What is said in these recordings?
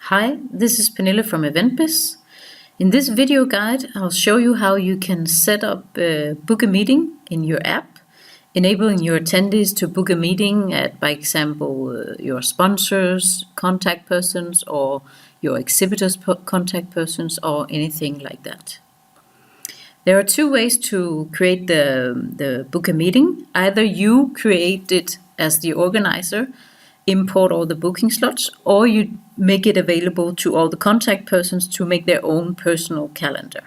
Hi, this is Pernille from EventBiz. In this video guide, I'll show you how you can set up book a meeting in your app, enabling your attendees to book a meeting at, by example, your sponsors, contact persons, or your exhibitors' contact persons, or anything like that. There are two ways to create the book a meeting. Either you create it as the organizer, import all the booking slots, or you make it available to all the contact persons to make their own personal calendar.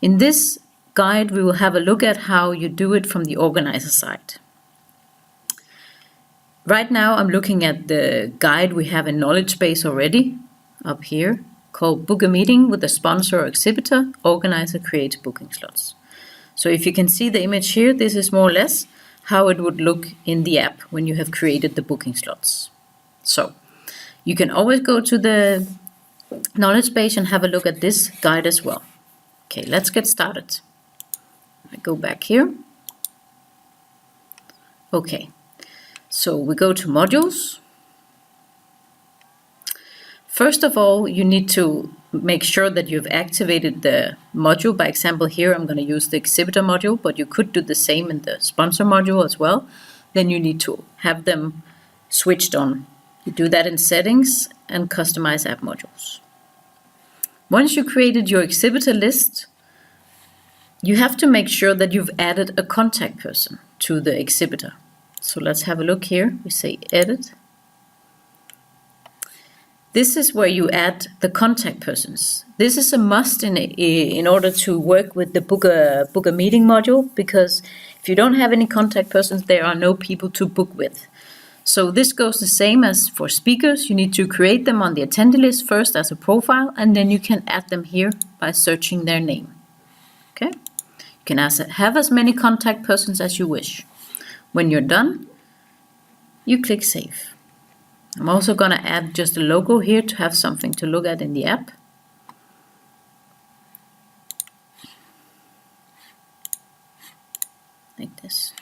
In this guide, we will have a look at how you do it from the organizer side. Right now, I'm looking at the guide we have in Knowledge Base already, up here, called Book a Meeting with a Sponsor or Exhibitor, Organizer Creates Booking Slots. So if you can see the image here, this is more or less how it would look in the app when you have created the booking slots. So you can always go to the knowledge base and have a look at this guide as well. Okay, let's get started. I go back here. Okay, so we go to modules. First of all, you need to make sure that you've activated the module. By example, here I'm going to use the exhibitor module, but you could do the same in the sponsor module as well. Then you need to have them switched on. You do that in settings and customize app modules. Once you created your exhibitor list, you have to make sure that you've added a contact person to the exhibitor. So let's have a look here. We say edit. This is where you add the contact persons. This is a must in order to work with the book a meeting module, because if you don't have any contact persons, there are no people to book with. So this goes the same as for speakers. You need to create them on the attendee list first as a profile, and then you can add them here by searching their name. Okay? You can have as many contact persons as you wish. When you're done, you click Save. I'm also going to add just a logo here to have something to look at in the app. Like this.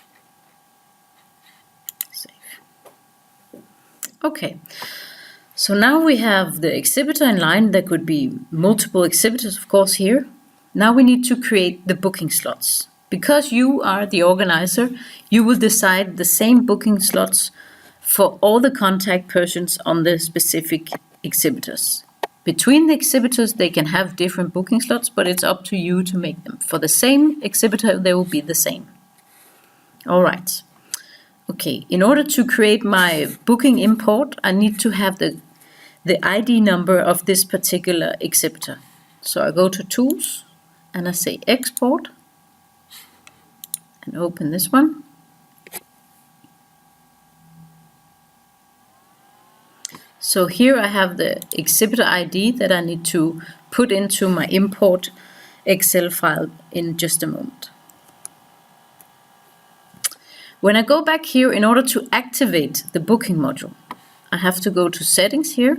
Save. Okay, so now we have the exhibitor in line. There could be multiple exhibitors, of course, here. Now we need to create the booking slots. Because you are the organizer, you will decide the same booking slots for all the contact persons on the specific exhibitors. Between the exhibitors, they can have different booking slots, but it's up to you to make them. For the same exhibitor, they will be the same. All right. Okay, in order to create my booking import, I need to have the ID number of this particular exhibitor. So I go to Tools, and I say Export, and open this one. So here I have the exhibitor ID that I need to put into my import Excel file in just a moment. When I go back here, in order to activate the booking module, I have to go to settings here,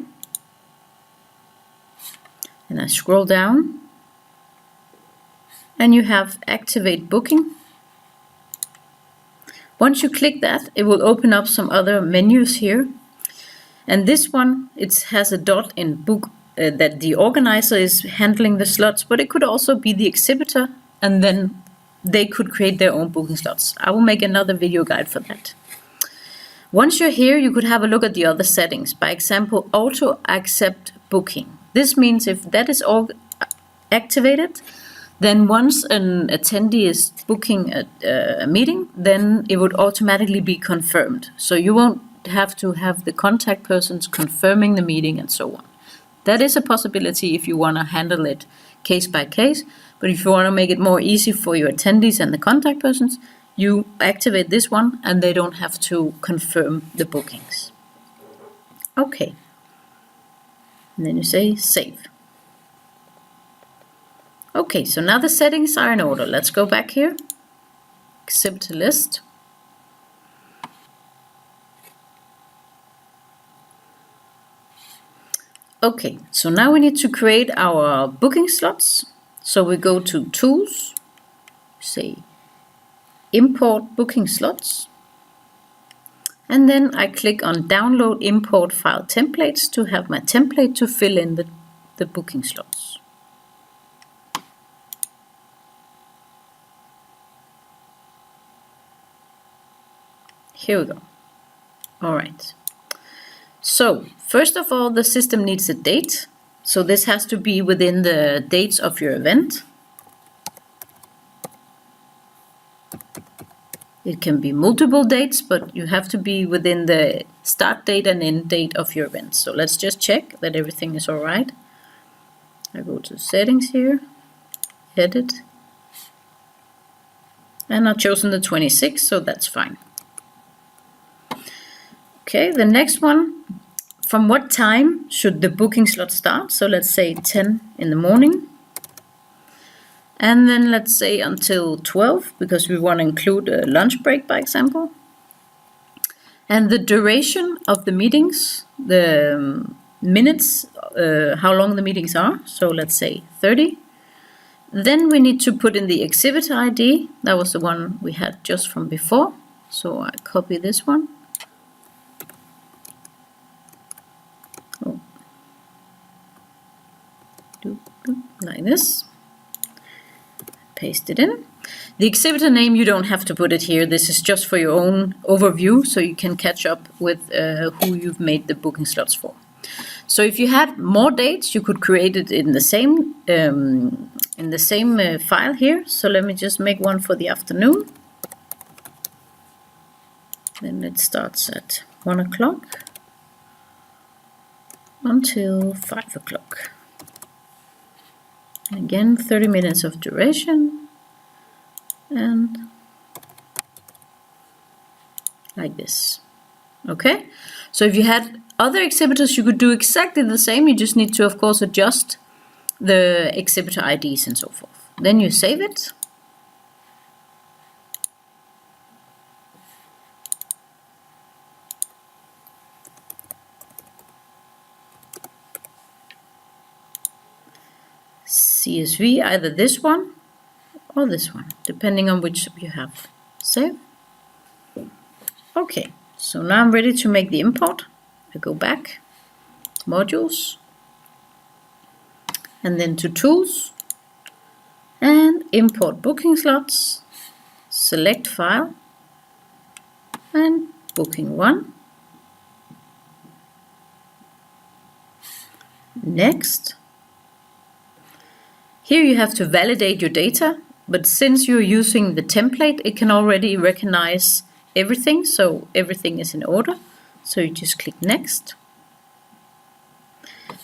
and I scroll down, and you have activate booking. Once you click that, it will open up some other menus here. And this one, it has a dot in book that the organizer is handling the slots, but it could also be the exhibitor, and then they could create their own booking slots. I will make another video guide for that. Once you're here, you could have a look at the other settings. By example, auto accept booking. This means if that is all activated, then once an attendee is booking a meeting, then it would automatically be confirmed. So you won't have to have the contact persons confirming the meeting and so on. That is a possibility if you want to handle it case by case, but if you want to make it more easy for your attendees and the contact persons, you activate this one and they don't have to confirm the bookings. Okay, and then you say Save. Okay, so now the settings are in order. Let's go back here, exhibitor list. Okay, so now we need to create our booking slots. So we go to Tools, say Import Booking Slots, And then I click on download import file templates to have my template to fill in the booking slots. Here we go. All right. So first of all, the system needs a date. So this has to be within the dates of your event. It can be multiple dates, but you have to be within the start date and end date of your event. So let's just check that everything is all right. I go to settings here, edit, and I've chosen the 26th, so that's fine. Okay, the next one, from what time should the booking slot start? So let's say 10 in the morning. And then let's say until 12, because we want to include a lunch break, by example. And the duration of the meetings, the minutes, how long the meetings are. So let's say 30. Then we need to put in the exhibitor ID. That was the one we had just from before. So I copy this one. Like this. Paste it in. The exhibitor name, you don't have to put it here. This is just for your own overview, so you can catch up with who you've made the booking slots for. So if you had more dates, you could create it in the same file here. So let me just make one for the afternoon. Then it starts at 1 o'clock until 5 o'clock. Again, 30 minutes of duration, and like this. Okay, so if you had other exhibitors, you could do exactly the same. You just need to, of course, adjust the exhibitor IDs and so forth. Then you save it. CSV, either this one or this one, depending on which you have. Save. Okay, so now I'm ready to make the import. I go back, modules, and then to tools, and import booking slots, select file, and booking 1. Next. Here you have to validate your data, but since you're using the template, it can already recognize everything, so everything is in order. So you just click next.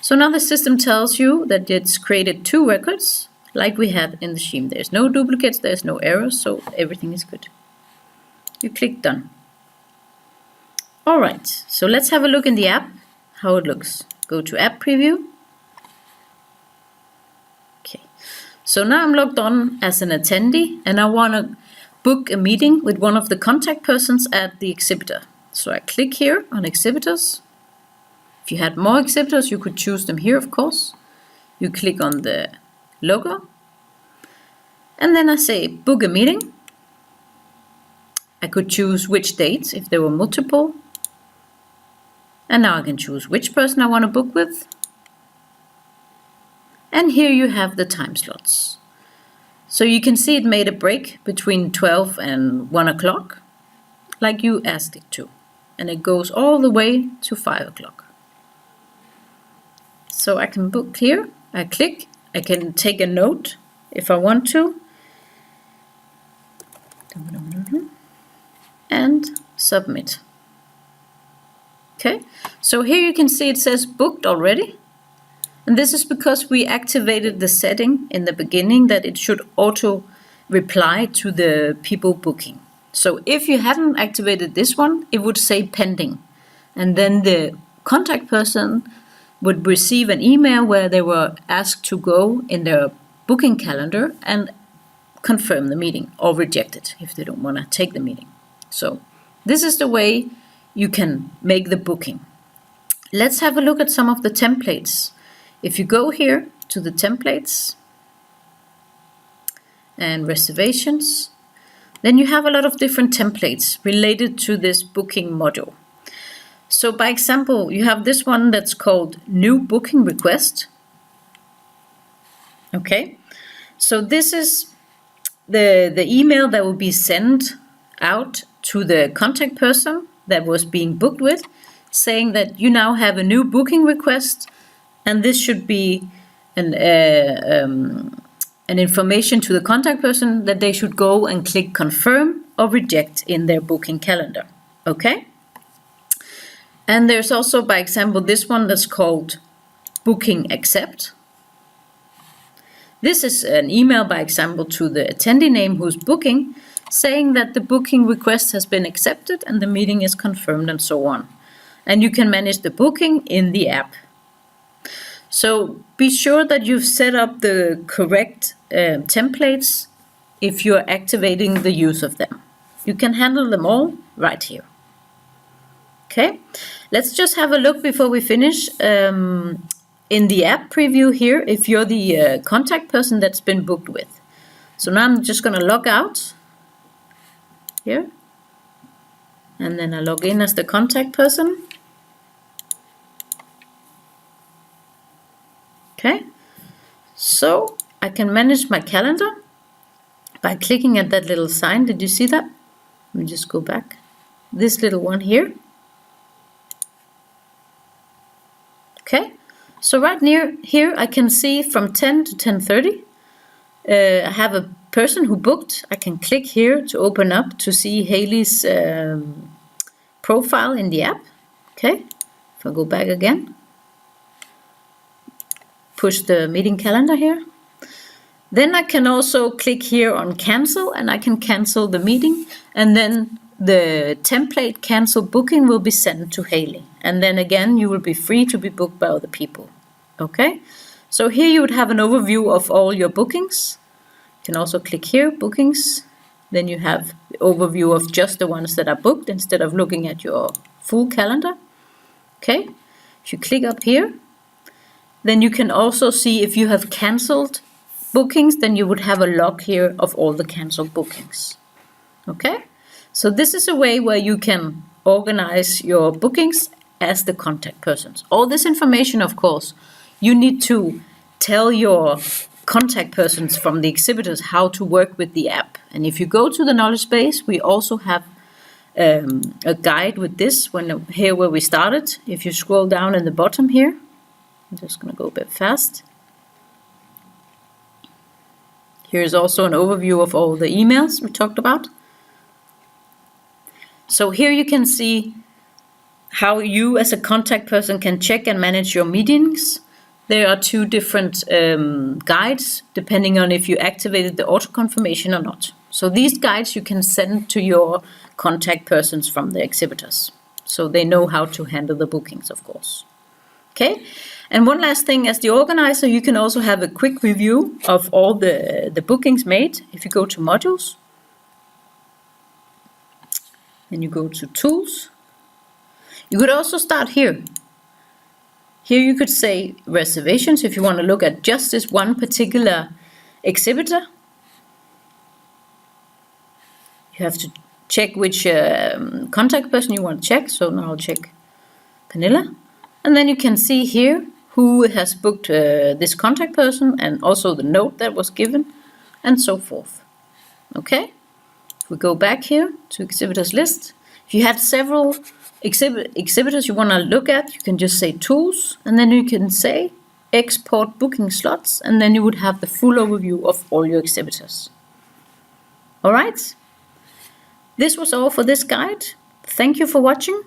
So now the system tells you that it's created 2 records, like we had in the scheme. There's no duplicates, there's no errors, so everything is good. You click done. All right, so let's have a look in the app, how it looks. Go to app preview. So now I'm logged on as an attendee, and I want to book a meeting with one of the contact persons at the exhibitor. So I click here on exhibitors. If you had more exhibitors, you could choose them here, of course. You click on the logo, and then I say book a meeting. I could choose which dates if there were multiple. And now I can choose which person I want to book with. And here you have the time slots. So you can see it made a break between 12 and 1 o'clock, like you asked it to. And it goes all the way to 5 o'clock. So I can book here. I click. I can take a note if I want to. And submit. Okay, so here you can see it says booked already. And this is because we activated the setting in the beginning that it should auto reply to the people booking. So if you hadn't activated this one, it would say pending. And then the contact person would receive an email where they were asked to go in their booking calendar and confirm the meeting or reject it if they don't want to take the meeting. So this is the way you can make the booking. Let's have a look at some of the templates. If you go here to the templates and reservations, then you have a lot of different templates related to this booking module. So by example, you have this one that's called New Booking Request. Okay, so this is the email that will be sent out to the contact person that was being booked with, saying that you now have a new booking request, and this should be an information to the contact person that they should go and click confirm or reject in their booking calendar. Okay? And there's also, by example, this one that's called Booking Accept. This is an email, by example, to the attendee name who's booking, saying that the booking request has been accepted and the meeting is confirmed and so on. And you can manage the booking in the app. So be sure that you've set up the correct templates if you're activating the use of them. You can handle them all right here. Okay, let's just have a look before we finish in the app preview here if you're the contact person that's been booked with. So now I'm just going to log out here, and then I log in as the contact person. Okay, so I can manage my calendar by clicking at that little sign. Did you see that? Let me just go back. This little one here. Okay, so right near here I can see from 10 to 10:30. I have a person who booked. I can click here to open up to see Haley's profile in the app. Okay, if I go back again, push the meeting calendar here. Then I can also click here on cancel, and I can cancel the meeting, and then the template cancel booking will be sent to Haley. And then again, you will be free to be booked by other people. Okay, so here you would have an overview of all your bookings. You can also click here, bookings. Then you have the overview of just the ones that are booked instead of looking at your full calendar. Okay, if you click up here, then you can also see if you have cancelled bookings, then you would have a log here of all the cancelled bookings. Okay, so this is a way where you can organize your bookings as the contact persons. All this information, of course, you need to tell your contact persons from the exhibitors how to work with the app. And if you go to the knowledge base, we also have a guide with this here where we started. If you scroll down in the bottom here, I'm just going to go a bit fast. Here's also an overview of all the emails we talked about. So here you can see how you as a contact person can check and manage your meetings. There are two different guides depending on if you activated the auto confirmation or not. So these guides you can send to your contact persons from the exhibitors, so they know how to handle the bookings, of course. Okay, and one last thing, as the organizer, you can also have a quick review of all the bookings made. If you go to modules, then you go to tools. You could also start here. Here you could say reservations if you want to look at just this one particular exhibitor. You have to check which contact person you want to check. So now I'll check Pernilla. And then you can see here who has booked this contact person, and also the note that was given, and so forth. Okay, if we go back here to exhibitors list, if you had several exhibitors you want to look at, you can just say tools, and then you can say export booking slots, and then you would have the full overview of all your exhibitors. All right, this was all for this guide. Thank you for watching.